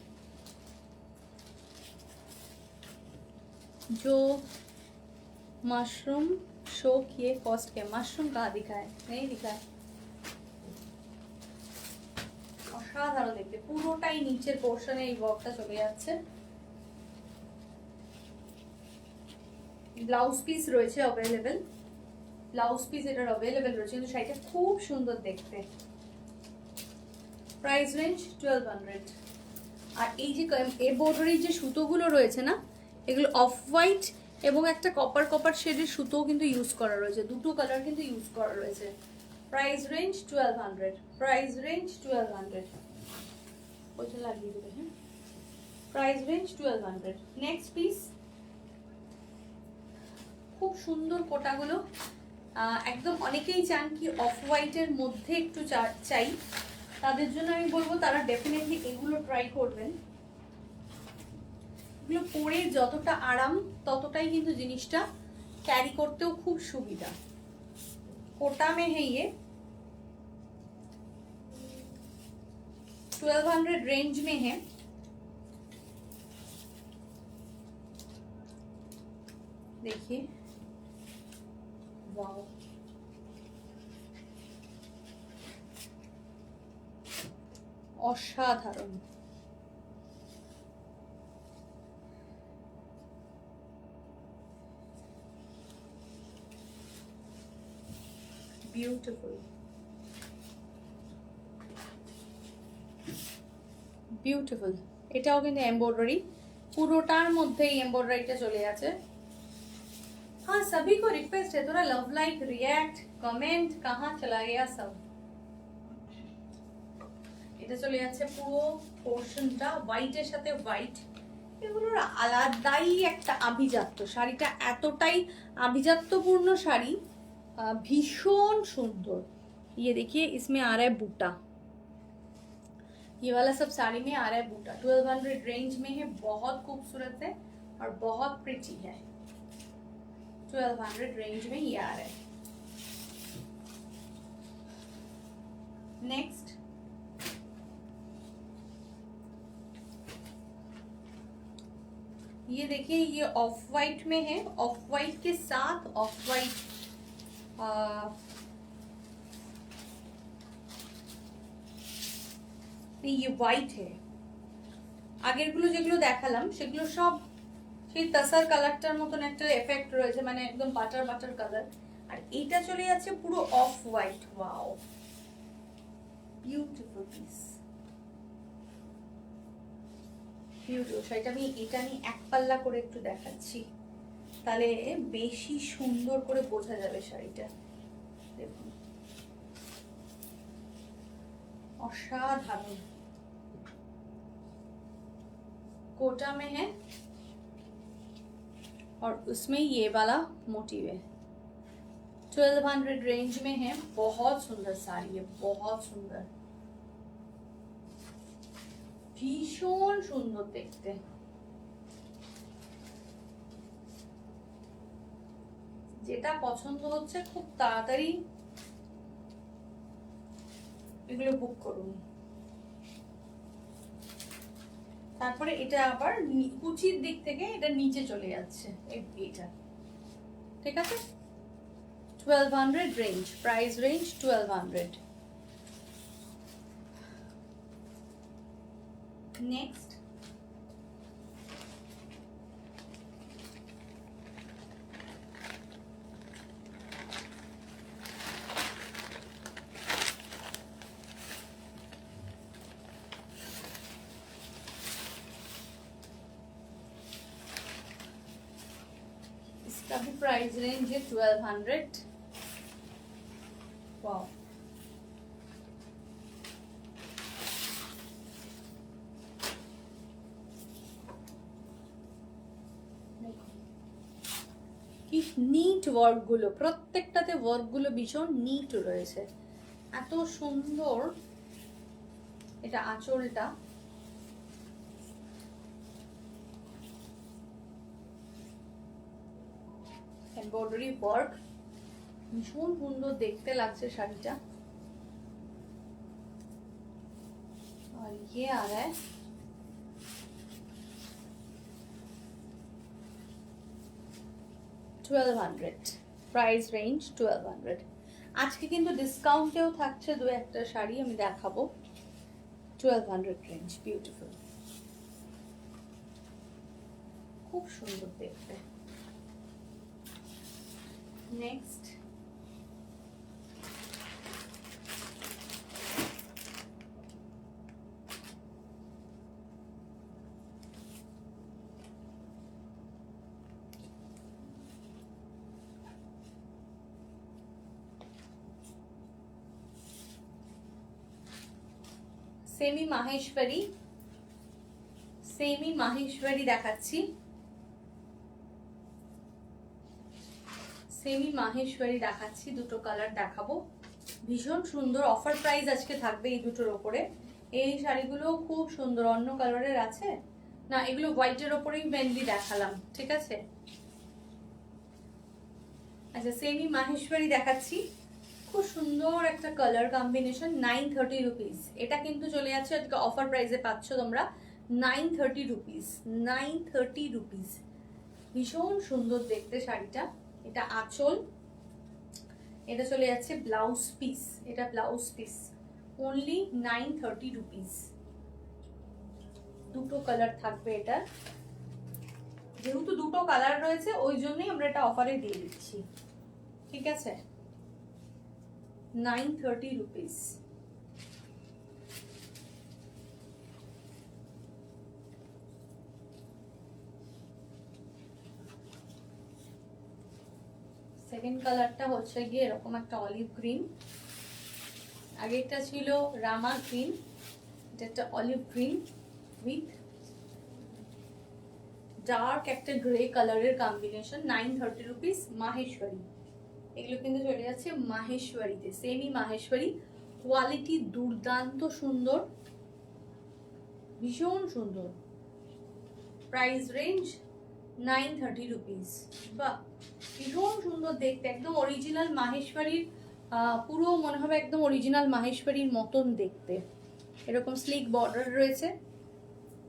जो मशरूम शो किए कॉस्ट क्या, मशरूम कहाँ दिखा है, नहीं दिखा है। অসাধারণ দেখতে, পুরোটাই নিচের পোর্শনে এই ওয়ার্কটা চলে যাচ্ছে। ব্লাউজ পিস রয়েছে অ্যাভেলেবেল, ব্লাউজ পিস এটার অ্যাভেলেবেল রয়েছে, কিন্তু শাড়িটা খুব সুন্দর দেখতে। Price range 1200। আর এই যে এমব্রয়ডারি যে সুতোগুলো রয়েছে না, এগুলো অফ হোয়াইট এবং একটা কপার কপার শেডের সুতোও কিন্তু ইউজ করা রয়েছে, দুটো কালার কিন্তু ইউজ করা রয়েছে। Price range 1200, price range 1200। ওইটা লাগিয়ে দেবে, হ্যাঁ। Price range 1200। নেক্সট পিস, খুব সুন্দর কোটাগুলো, একদম অনেকেই চান কি অফ হোয়াইটের মধ্যে একটু চাই, তাদের জন্য আমি বলবো তারা ডেফিনেটলি এগুলো ট্রাই করবেন। এগুলো পরে যতটা আরাম ততটাই কিন্তু জিনিসটা ক্যারি করতেও খুব সুবিধা। কোটা মে है ये, 1200 रेंज में है। देखिए वाओ, অসাধারণ। Beautiful, beautiful. এটাও কিন্তু এমব্রয়ডারি, পুরোটার মধ্যেই এমব্রয়ডারিটা চলে আছে। हाँ सभी को रिक्वेस्ट है थोड़ा लव लाइक रिएक्ट कमेंट, कहाँ चला गया सब। এটা চলে যাচ্ছে পুরো পোর্শনটা হোয়াইটের সাথে হোয়াইট, এগুলোর আলাদাই একটা আভিজাত্য। শাড়িটা এতটাই আভিজাত্যপূর্ণ শাড়ি, भीषण सुंदर। ये देखिए इसमें आ रहा है बूटा, ये वाला सब साड़ी में आ रहा है बूटा। 1200 रेंज में है, बहुत खूबसूरत है और बहुत प्रिटी है। 1200 रेंज में ये आ रहा है। नेक्स्ट, ये देखिए ये ऑफ वाइट में है, ऑफ वाइट के साथ ऑफ वाइट ये হোয়াইট है। আগের গুলো যেগুলো দেখালাম সেগুলো সব সেই তাসার কালারটার মতন একটা এফেক্ট রয়েছে, মানে একদম বাটার বাটার কালার, আর এইটা চলে যাচ্ছে পুরো off white. Wow, beautiful piece, beautiful. সেটা আমি এটা নিয়ে এক পাল্লা করে একটু দেখাচ্ছি, তাহলে বেশি সুন্দর করে বোঝা যাবে শাড়িটা। দেখুন অসাধারণ, कोटा में है और उसमें ये वाला मोटिव है। 1200 रेंज में है, बहुत सुंदर साड़ी है, बहुत सुंदर, भीषण सुंदर देखते। যেটা পছন্দ হচ্ছে খুব তাড়াতাড়ি এগুলো বুক করুন। তারপরে এটা আবার কুচির দিক থেকে এটা নিচে চলে যাচ্ছে, এটা ঠিক আছে। 1200 রেঞ্জ, প্রাইস রেঞ্জ 1200। নেক্সট, इसका भी प्राइस रेंज है 1200। वाओ, কি নিট ওয়ার্ক গুলো, প্রত্যেকটাতে ওয়ার্ক গুলো ভীষণ নিট রয়েছে, এত সুন্দর এটা আঁচলটা, এমব্রয়ডারি ওয়ার্ক, ভীষণ সুন্দর দেখতে লাগছে শাড়িটা। और ये आ रहा है $1200, প্রাইস রেঞ্জ 1200। আজকে কিন্তু ডিসকাউন্টেও থাকছে দু একটা শাড়ি আমি দেখাবো, 1200 রেঞ্জ, বিউটিফুল, খুব সুন্দর দেখতে। Next semi Maheshwari, semi Maheshwari দেখাচ্ছি, সেমি মাহেশ্বরী দেখাচ্ছি, দুটো কালার দেখাবো, ভীষণ সুন্দর। অফার প্রাইস আজকে থাকবে এই দুটোর ওপরে। এই শাড়িগুলো খুব সুন্দর, অন্য কালারের আছে না, এগুলো হোয়াইটের ওপরেই মেনলি দেখালাম, ঠিক আছে। আচ্ছা, সেমি মাহেশ্বরী দেখাচ্ছি, খুব সুন্দর একটা কালার কম্বিনেশন, 930 রুপিস। এটা কিন্তু চলে যাচ্ছে আজকে অফার প্রাইসে, পাচ্ছ তোমরা 930 রুপিস, 930 রুপিস। ভীষণ সুন্দর দেখতে শাড়িটা। এটা আঁচল, এটা চলে যাচ্ছে ব্লাউজ পিস, এটা ব্লাউজ পিস, অনলি 930 রুপিস। দুটো কালার থাকবে এটা, যেহেতু দুটো কালার রয়েছে ওই জন্যই আমরা এটা অফারে দিয়ে দিচ্ছি, ঠিক আছে। 930 রুপিস। সেকেন্ড কালারটা হচ্ছে গিয়ে এরকম একটা অলিভ গ্রিন, আগেরটা ছিল রামা গ্রিন, এটা একটা অলিভ গ্রিন উইথ ডার্ক একটা গ্রে কালারের কম্বিনেশন, 930 রুপিস। মাহেশ্বরী, এগুলো কিন্তু চলে যাচ্ছে মাহেশ্বরীতে, সেমি মাহেশ্বরী, কোয়ালিটি দুর্দান্ত সুন্দর, ভীষণ সুন্দর, প্রাইস রেঞ্জ 930 রুপিস। বাহ, ভীষণ সুন্দর দেখতে, একদম অরিজিনাল মাহেশ্বরীর, পুরো মনে হবে একদম অরিজিনাল মাহেশ্বরীর মতন দেখতে। এরকম স্লিক বর্ডার রয়েছে,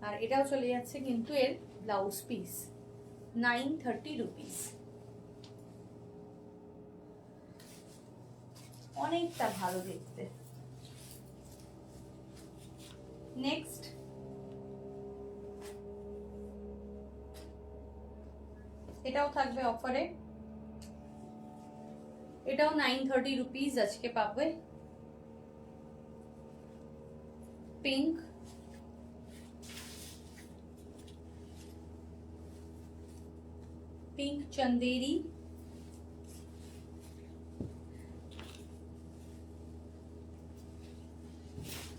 আর এটাও চলে যাচ্ছে কিন্তু এর ব্লাউজ পিস, 930 রুপিস। অনেকটা ভালো দেখতে। নেক্সট এটাও থাকবে অফারে, এটাও 930 রুপিস আজকে পাবে। পিঙ্ক, পিঙ্ক চন্দেরি,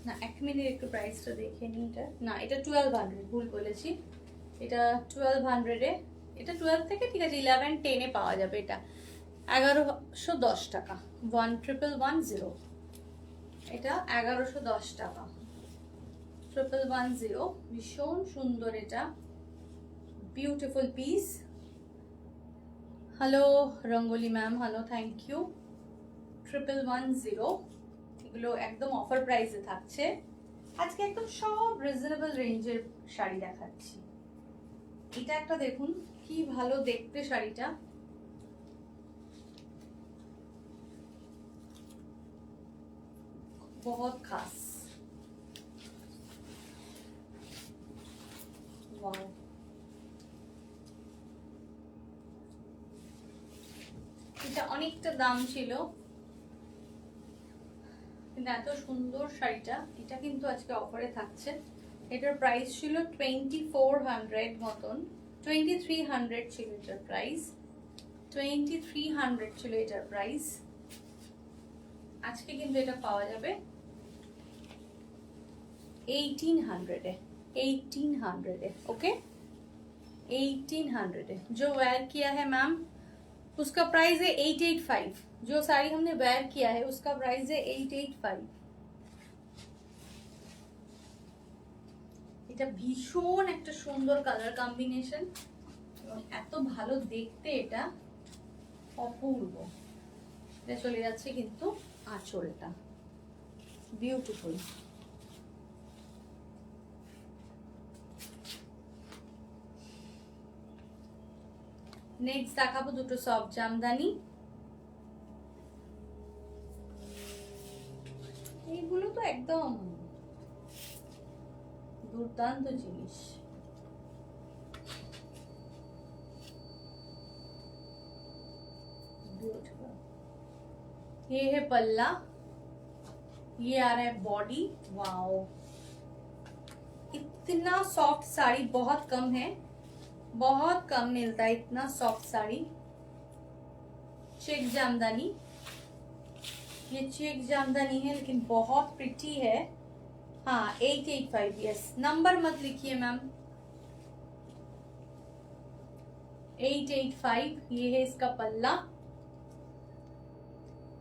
না এক মিনিট একটু প্রাইসটা দেখে নি। এটা না, এটা 1200, ভুল বলেছি, এটা 1200 এ, এটা 12 থেকে ঠিক আছে 1110 এ পাওয়া যাবে। এটা 1110 টাকা, 1110, এটা 1110 টাকা, 1110। ভীষণ সুন্দর, এটা beautiful piece. Hello Rangoli ma'am, hello, thank you. 1110, এগুলো একদম অফার প্রাইসে থাকছে আজকে, একদম সব রিজনেবল রেঞ্জের শাড়ি দেখাচ্ছি। এটা একটা দেখুন কি ভালো দেখতে শাড়িটা, बहुत खास, वाओ। এটা অনেকটা দাম ছিল, কিন্তু এত সুন্দর শাড়িটা, এটা কিন্তু আজকে অফারে থাকছে। এটার প্রাইস ছিল 2400 মতন, 2300 ছিল এটার প্রাইস, 2300 ছিল এটার প্রাইস। আজকে কিন্তু এটা পাওয়া যাবে 1800 এ, 1800 এ, ओके 1800 है। जो वेयर किया है मैम उसका प्राइस है 885, जो साड़ी हमने वेयर किया है उसका प्राइस है 885। এটা ভীষণ একটা সুন্দর কালার কম্বিনেশন এবং এত ভালো দেখতে, এটা অপূর্ব। এটা চলে যাচ্ছে কিন্তু আঁচলটা, বিউটিফুল। নেক্সট দেখাবো দুটো সফট জামদানি। এইগুলো তো একদম दुर्दांत जिनिस। ये है पल्ला, ये आ रहा है बॉडी। वाओ, इतना सॉफ्ट साड़ी बहुत कम है, बहुत कम मिलता है इतना सॉफ्ट साड़ी। चेक जामदानी, ये चेक जामदानी है लेकिन बहुत प्रिटी है। हाँ 885, यस, नंबर मत लिखिए मैम। 885, ये है इसका पल्ला।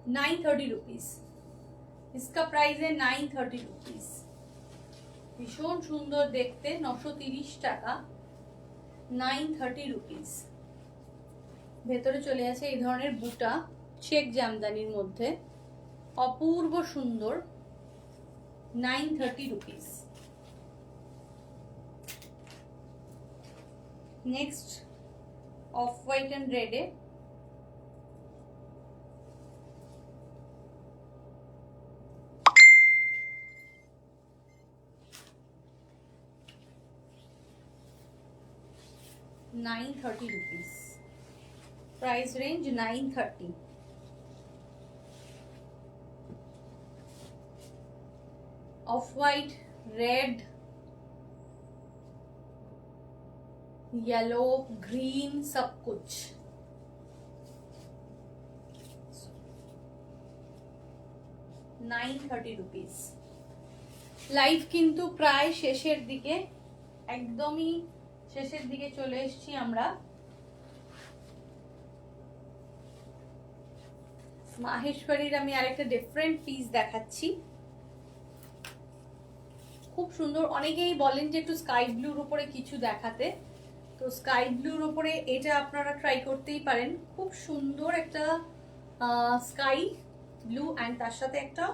930 रुपीज इसका प्राइस है। 930 रुपीज, भीषण सुंदर देखते। 930 टाका, 930 रुपीज। ভেতরে চলে আছে এই ধরনের বুটা চেক জামদানির মধ্যে, অপূর্ব সুন্দর। 930 rupees. Next of white and red है, ₹930, price range 930। Of white, red, yellow, green, सब कुछ। ₹930। লাইভ কিন্তু প্রায় শেষের দিকে, একদমই শেষের দিকে চলে এসেছি আমরা। মাহেশ্বরীর আমি আরেকটা ডিফারেন্ট পিস দেখাচ্ছি, খুব সুন্দর। অনেকেই বলেন যে একটু স্কাই ব্লুর উপরে কিছু দেখাতে, তো স্কাই ব্লুর উপরে এটা আপনারা ট্রাই করতেই পারেন। খুব সুন্দর একটা স্কাই ব্লু অ্যান্ড তার সাথে একটা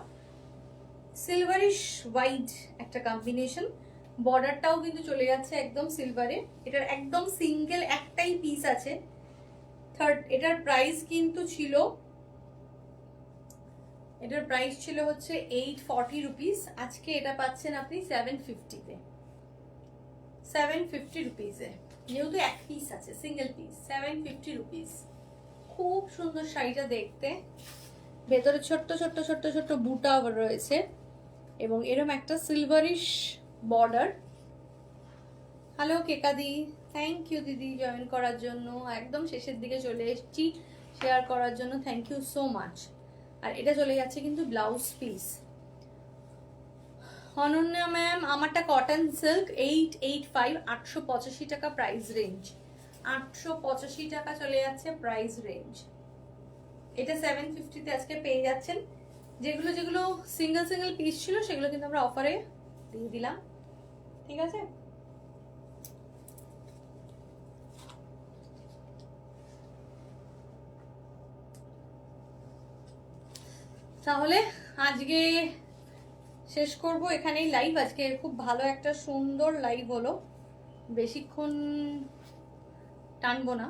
সিলভারিশ হোয়াইট একটা কম্বিনেশন। বর্ডারটাও কিন্তু চলে যাচ্ছে একদম সিলভারে। এটার একদম সিঙ্গেল একটাই পিস আছে। এটার প্রাইস কিন্তু ছিল, এটার প্রাইস ছিল হচ্ছে 840 রুপিস। আজকে এটা পাচ্ছেন আপনি 750-তে, 750 রুপিসে, যেহেতু এক পিস আছে, সিঙ্গেল পিস, 750 রুপিস। খুব সুন্দর শাড়িটা দেখতে। ভেতরে ছোট্ট ছোট্ট ছোট্ট ছোট্ট বুটা রয়েছে এবং এরকম একটা silverish border. Hello কেকাদি, thank you দিদি জয়েন করার জন্য। একদম শেষের দিকে চলে এসেছি শেয়ার করার জন্য, থ্যাংক ইউ সো মাচ। আর এটা চলে যাচ্ছে কিন্তু ব্লাউজ পিস। অনন্যা ম্যাম, আমারটা কটন সিল্ক, 885, 885 টাকা প্রাইস রেঞ্জ। 885 টাকা চলে যাচ্ছে প্রাইস রেঞ্জ। এটা 750-তে আজকে পেয়ে যাচ্ছেন। যেগুলো যেগুলো সিঙ্গেল সিঙ্গেল পিস ছিল সেগুলো কিন্তু আমরা অফারে দিয়ে দিলাম, ঠিক আছে। তাহলে আজকে শেষ করব এখানেই লাইভ। আজকে খুব ভালো একটা সুন্দর লাইভ হলো, বেশিক্ষণ টানবো না।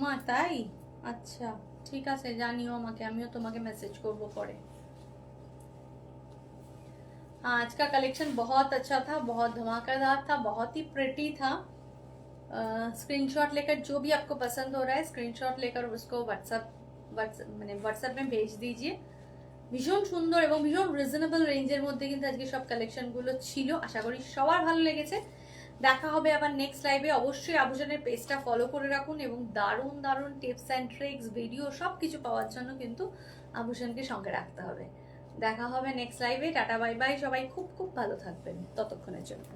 মা তাই? আচ্ছা ঠিক আছে, জানিও আমাকে, আমিও তোমাকে मैसेज করব পরে। आज का कलेक्शन बहुत अच्छा था, बहुत धमाकेदार था, बहुत ही प्रिटी था। स्क्रीनशॉट लेकर जो भी आपको पसंद हो रहा है स्क्रीनशॉट लेकर उसको व्हाट्सएप में भेज दीजिए। ভীষণ সুন্দর এবং ভীষণ রিজনেবল রেঞ্জের মধ্যে কিন্তু আজকে সব কালেকশনগুলো ছিল। আশা করি সবার ভালো লেগেছে। দেখা হবে আবার নেক্সট লাইভে। অবশ্যই আভূষণের পেজটা ফলো করে রাখুন এবং দারুণ দারুণ টিপস অ্যান্ড ট্রিক্স ভিডিও সব কিছু পাওয়ার জন্য কিন্তু আভূষণকে সঙ্গে রাখতে হবে। দেখা হবে নেক্সট লাইভে। টাটা বাই বাই, সবাই খুব খুব ভালো থাকবেন ততক্ষণের জন্য।